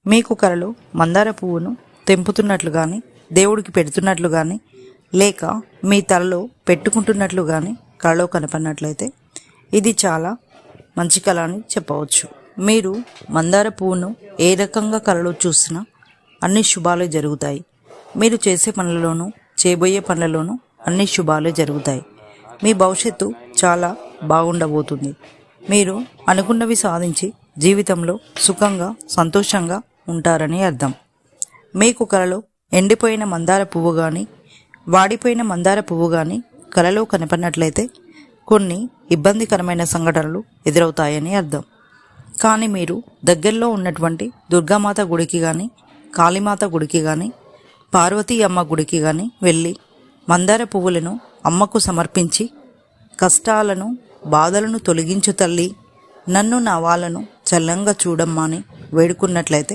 మీకు కలలో మందార పువ్వును తెంపుతున్నట్లు కానీ, దేవుడికి పెడుతున్నట్లు కానీ, లేక మీ తలలో పెట్టుకుంటున్నట్లు కానీ కలలో కనపడినట్లయితే ఇది చాలా మంచి కళ అని చెప్పవచ్చు. మీరు మందార పువ్వును ఏ రకంగా కలలో చూసినా అన్ని శుభాలే జరుగుతాయి. మీరు చేసే పనులలోనూ చేయబోయే పనులలోనూ అన్ని శుభాలే జరుగుతాయి. మీ భవిష్యత్తు చాలా బాగుండబోతుంది. మీరు అనుకున్నవి సాధించి జీవితంలో సుఖంగా సంతోషంగా ఉంటారని అర్థం. మీకు కలలో ఎండిపోయిన మందార పువ్వు కానీ, వాడిపోయిన మందార పువ్వు కానీ కలలో కనపడినట్లయితే కొన్ని ఇబ్బందికరమైన సంఘటనలు ఎదురవుతాయని అర్థం. కానీ మీరు దగ్గరలో ఉన్నటువంటి దుర్గామాత గుడికి కానీ, కాళీమాత గుడికి కానీ, పార్వతీ అమ్మ గుడికి కానీ వెళ్ళి మందార పువ్వులను అమ్మకు సమర్పించి కష్టాలను బాధలను తొలగించు తల్లి, నన్ను నా వాళ్ళను చల్లంగా చూడమ్మా అని వేడుకున్నట్లయితే